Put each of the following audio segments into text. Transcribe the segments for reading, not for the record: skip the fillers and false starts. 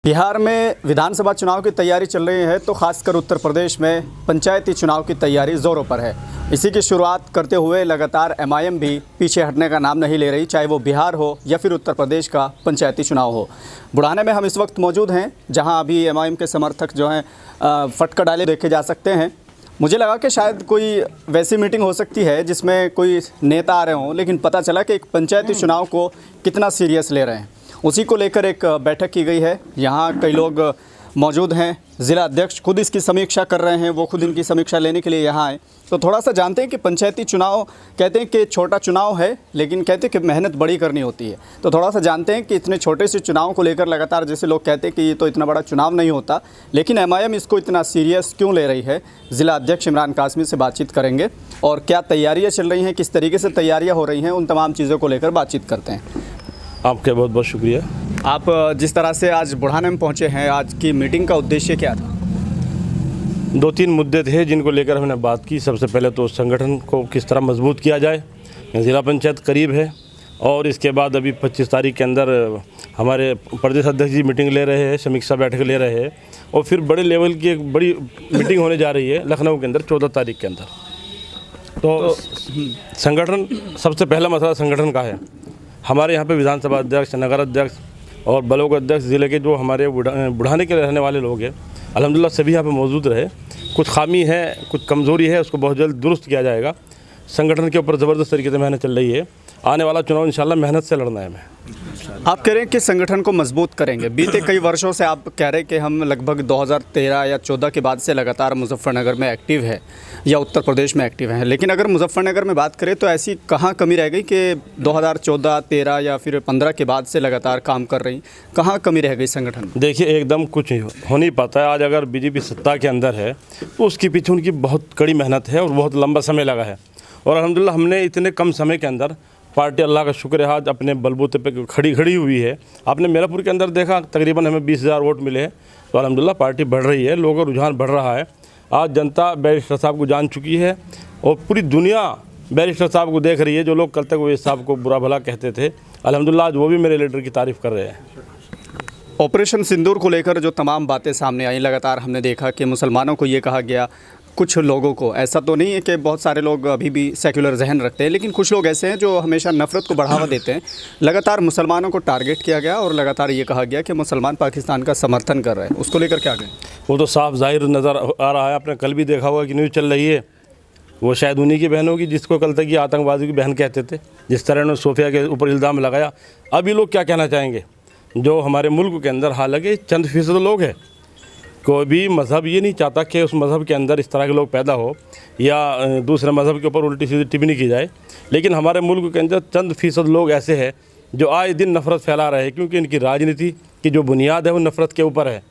बिहार में विधानसभा चुनाव की तैयारी चल रही है तो खासकर उत्तर प्रदेश में पंचायती चुनाव की तैयारी ज़ोरों पर है। इसी की शुरुआत करते हुए लगातार एमआईएम भी पीछे हटने का नाम नहीं ले रही, चाहे वो बिहार हो या फिर उत्तर प्रदेश का पंचायती चुनाव हो। बुढ़ाने में हम इस वक्त मौजूद हैं जहां अभी एमआईएम के समर्थक जो हैं फटका डाले देखे जा सकते हैं। मुझे लगा कि शायद कोई वैसी मीटिंग हो सकती है जिसमें कोई नेता आ रहे हों, लेकिन पता चला कि एक पंचायती चुनाव को कितना सीरियस ले रहे हैं, उसी को लेकर एक बैठक की गई है। यहाँ कई लोग मौजूद हैं, ज़िला अध्यक्ष खुद इसकी समीक्षा कर रहे हैं, वो खुद इनकी समीक्षा लेने के लिए यहाँ आए। तो थोड़ा सा जानते हैं कि पंचायती चुनाव कहते हैं कि छोटा चुनाव है, लेकिन कहते हैं कि मेहनत बड़ी करनी होती है। तो थोड़ा सा जानते हैं कि इतने छोटे से चुनाव को लेकर लगातार जैसे लोग कहते हैं कि ये तो इतना बड़ा चुनाव नहीं होता, लेकिन एमआईएम इसको इतना सीरियस क्यों ले रही है। ज़िला अध्यक्ष इमरान कासमी से बातचीत करेंगे और क्या तैयारियाँ चल रही हैं, किस तरीके से तैयारियाँ हो रही हैं, उन तमाम चीज़ों को लेकर बातचीत करते हैं। आपका बहुत बहुत शुक्रिया। आप जिस तरह से आज बुढ़ाने में पहुंचे हैं, आज की मीटिंग का उद्देश्य क्या था? 2-3 मुद्दे थे जिनको लेकर हमने बात की। सबसे पहले तो संगठन को किस तरह मजबूत किया जाए, ज़िला पंचायत करीब है और इसके बाद अभी 25 तारीख के अंदर हमारे प्रदेश अध्यक्ष जी मीटिंग ले रहे हैं, समीक्षा बैठक ले रहे हैं और फिर बड़े लेवल की एक बड़ी मीटिंग होने जा रही है लखनऊ के अंदर 14 तारीख के अंदर। तो संगठन, सबसे पहला मसला संगठन का है। हमारे यहाँ पे विधानसभा अध्यक्ष, नगर अध्यक्ष और ब्लॉक अध्यक्ष ज़िले के जो हमारे बुढ़ाने के रहने वाले लोग हैं, अल्हम्दुलिल्लाह सभी यहाँ पे मौजूद रहे। कुछ खामी है, कुछ कमज़ोरी है, उसको बहुत जल्द दुरुस्त किया जाएगा। संगठन के ऊपर ज़बरदस्त तरीके से मेहनत चल रही है। आने वाला चुनाव इंशाल्लाह मेहनत से लड़ना है हमें। आप कह रहे हैं कि संगठन को मजबूत करेंगे। बीते कई वर्षों से आप कह रहे हैं कि हम लगभग 2013 या 14 के बाद से लगातार मुजफ्फरनगर में एक्टिव है या उत्तर प्रदेश में एक्टिव हैं, लेकिन अगर मुजफ्फरनगर में बात करें तो ऐसी कहाँ कमी रह गई कि 2014, 13 या फिर 15 के बाद से लगातार काम कर रही, कहाँ कमी रह गई संगठन? देखिए, एकदम कुछ हो नहीं पाता है। आज अगर बीजेपी सत्ता के अंदर है तो उसके पीछे उनकी बहुत कड़ी मेहनत है और बहुत लंबा समय लगा है और अल्हम्दुलिल्लाह हमने इतने कम समय के अंदर पार्टी, अल्लाह का शुक्र है, आज अपने बलबूते पे खड़ी हुई है। आपने मेरापुर के अंदर देखा, तकरीबन हमें 20,000 वोट मिले हैं। तो अल्हम्दुलिल्लाह पार्टी बढ़ रही है, लोगों का रुझान बढ़ रहा है। आज जनता बैरिस्टर साहब को जान चुकी है और पूरी दुनिया बैरिस्टर साहब को देख रही है। जो लोग कल तक वो साहब को बुरा भला कहते थे, अल्हम्दुलिल्लाह आज वो भी मेरे लीडर की तारीफ़ कर रहे हैं। ऑपरेशन सिंदूर को लेकर जो तमाम बातें सामने आई, लगातार हमने देखा कि मुसलमानों को ये कहा गया, कुछ लोगों को, ऐसा तो नहीं है कि बहुत सारे लोग अभी भी सेक्युलर जहन रखते हैं, लेकिन कुछ लोग ऐसे हैं जो हमेशा नफ़रत को बढ़ावा देते हैं। लगातार मुसलमानों को टारगेट किया गया और लगातार ये कहा गया कि मुसलमान पाकिस्तान का समर्थन कर रहे हैं। उसको लेकर क्या कहें? वो तो साफ जाहिर नज़र आ रहा है। आपने कल भी देखा होगा कि न्यूज़ चल रही है, वो शायद उन्हीं की बहन होगी जिसको कल तक ये आतंकवादी की बहन कहते थे। जिस तरह उन्होंने सोफिया के ऊपर इल्ज़ाम लगाया, अब ये लोग क्या कहना चाहेंगे? जो हमारे मुल्क के अंदर हालांकि चंद फीसद लोग हैं, कोई भी मज़हब ये नहीं चाहता कि उस मज़हब के अंदर इस तरह के लोग पैदा हो या दूसरे मज़हब के ऊपर उल्टी सीधी टिप्पणी की जाए, लेकिन हमारे मुल्क के अंदर चंद फीसद लोग ऐसे हैं जो आए दिन नफ़रत फैला रहे हैं, क्योंकि इनकी राजनीति की जो बुनियाद है वो नफ़रत के ऊपर है।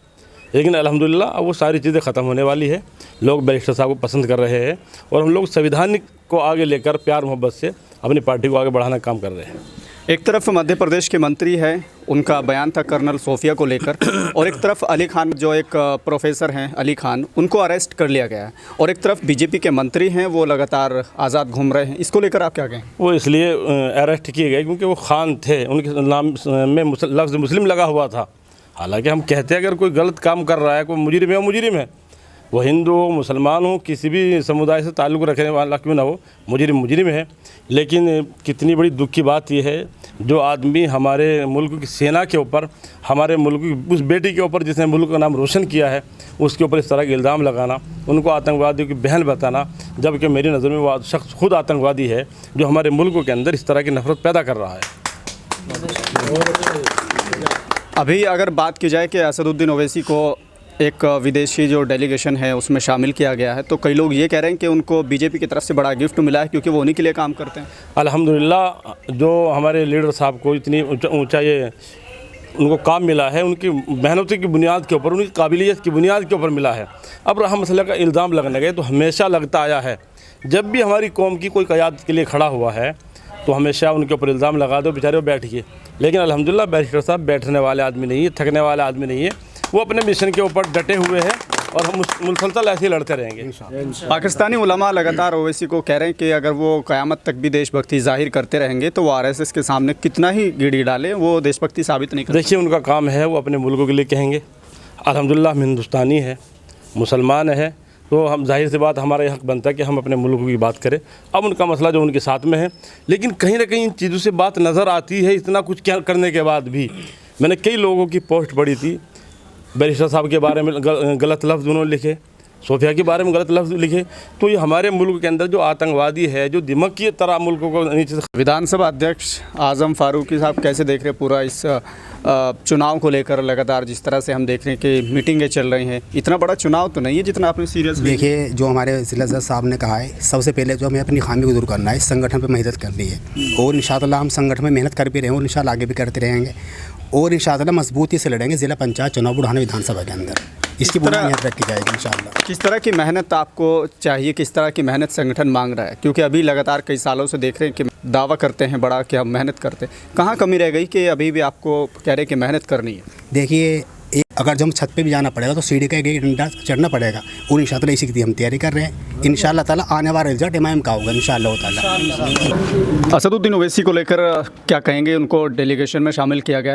लेकिन अल्हम्दुलिल्लाह अब वो सारी चीज़ें ख़त्म होने वाली है। लोग बैरिस्टर साहब को पसंद कर रहे हैं और हम लोग संविधान को आगे लेकर प्यार मोहब्बत से अपनी पार्टी को आगे बढ़ाने का काम कर रहे हैं। एक तरफ मध्य प्रदेश के मंत्री हैं, उनका बयान था कर्नल सोफिया को लेकर, और एक तरफ अली खान जो एक प्रोफेसर हैं अली खान, उनको अरेस्ट कर लिया गया है, और एक तरफ बीजेपी के मंत्री हैं वो लगातार आज़ाद घूम रहे हैं। इसको लेकर आप क्या कहें? वो इसलिए अरेस्ट किए गए क्योंकि वो खान थे, उनके नाम में लफ्ज़ मुस्लिम लगा हुआ था। हालांकि हम कहते हैं अगर कोई गलत काम कर रहा है, कोई मुजरिम है, वो मुजरिम है। वो हिंदू हो, मुसलमान हो, किसी भी समुदाय से ताल्लुक़ रखने वाला क्यों ना हो, मुजरिम है। लेकिन कितनी बड़ी दुख की बात यह है, जो आदमी हमारे मुल्क की सेना के ऊपर, हमारे मुल्क की उस बेटी के ऊपर जिसने मुल्क का नाम रोशन किया है, उसके ऊपर इस तरह के इल्ज़ाम लगाना, उनको आतंकवादियों की बहन बताना, जबकि मेरी नज़र में वो शख्स खुद आतंकवादी है जो हमारे मुल्क के अंदर इस तरह की नफ़रत पैदा कर रहा है। अभी अगर बात की जाए कि असदुद्दीन ओवैसी को एक विदेशी जो डेलीगेशन है उसमें शामिल किया गया है, तो कई लोग ये कह रहे हैं कि उनको बीजेपी की तरफ से बड़ा गिफ्ट मिला है क्योंकि वो उन्हीं के लिए काम करते हैं। अल्हम्दुलिल्लाह जो हमारे लीडर साहब को इतनी ऊंचा ये उनको काम मिला है, उनकी मेहनत की बुनियाद के ऊपर, उनकी काबिलियत की बुनियाद के ऊपर मिला है। अब रहा मसले का इल्ज़ाम लगने गए, तो हमेशा लगता आया है जब भी हमारी कौम की कोई क़यादत के लिए खड़ा हुआ है तो हमेशा उनके ऊपर इल्ज़ाम लगा दो, बेचारे वो बैठिए। लेकिन अल्हम्दुलिल्लाह बैरिस्टर साहब बैठने वाले आदमी नहीं है, थकने वाले आदमी नहीं है। वो अपने मिशन के ऊपर डटे हुए हैं और हम मुसलसल ऐसे ही लड़ते रहेंगे। पाकिस्तानी उलमा लगातार ओवैसी को कह रहे हैं कि अगर वो क़यामत तक भी देशभक्ति जाहिर करते रहेंगे तो वो आरएसएस के सामने कितना ही गिड़ी डालें वो देशभक्ति साबित नहीं कर। देखिए, उनका काम है, वो अपने मुल्कों के लिए कहेंगे। अल्हम्दुलिल्लाह हम हिंदुस्तानी है, मुसलमान है, तो हम जाहिर सी बात हमारा ये हक़ बनता है कि हम अपने मुल्क की बात करें। अब उनका मसला जो उनके साथ में है, लेकिन कहीं ना कहीं इन चीज़ों से बात नज़र आती है। इतना कुछ क्या करने के बाद भी मैंने कई लोगों की पोस्ट पढ़ी थी, बैरिस्टर साहब के बारे में गलत लफ्ज़ उन्होंने लिखे, सोफिया के बारे में गलत लफ्ज़ लिखे। तो ये हमारे मुल्क के अंदर जो आतंकवादी है, जो दिमाग की तरह मुल्कों को नीचे से। विधानसभा अध्यक्ष आज़म फारूकी साहब कैसे देख रहे हैं पूरा इस चुनाव को लेकर? लगातार जिस तरह से हम देख रहे हैं कि मीटिंगें चल रही हैं, इतना बड़ा चुनाव तो नहीं है जितना आपने सीरियस। देखिए, जो हमारे जिला जज साहब ने कहा है, सबसे पहले जो हमें अपनी खामी को दूर करना है, संगठन पर मेहनत करनी है और इंशाअल्लाह हम संगठन में मेहनत कर भी रहे हैं और इंशाअल्लाह आगे भी करते रहेंगे और इंशाअल्लाह मजबूती से लड़ेंगे जिला पंचायत चुनाव बुढ़ाना विधानसभा के अंदर। इसकी पूरी मेहनत रखी जाएगी इंशाअल्लाह। किस तरह की मेहनत आपको चाहिए, किस तरह की मेहनत संगठन मांग रहा है? क्योंकि अभी लगातार कई सालों से देख रहे हैं कि दावा करते हैं बड़ा कि हम मेहनत करते हैं, कहाँ कमी रह गई कि अभी भी आपको कह रहे हैं कि मेहनत करनी है? देखिए, अगर जो हम छत पे भी जाना पड़ेगा तो सीढ़ी का एक डंडा चढ़ना पड़ेगा और इंशाअल्लाह इसी की हम तैयारी कर रहे हैं। इंशाअल्लाह ताला आने वाला रिजल्ट एमआईएम का होगा इंशाअल्लाह ताला। असदुद्दीन ओवैसी को लेकर क्या कहेंगे? उनको डेलीगेशन में शामिल किया गया।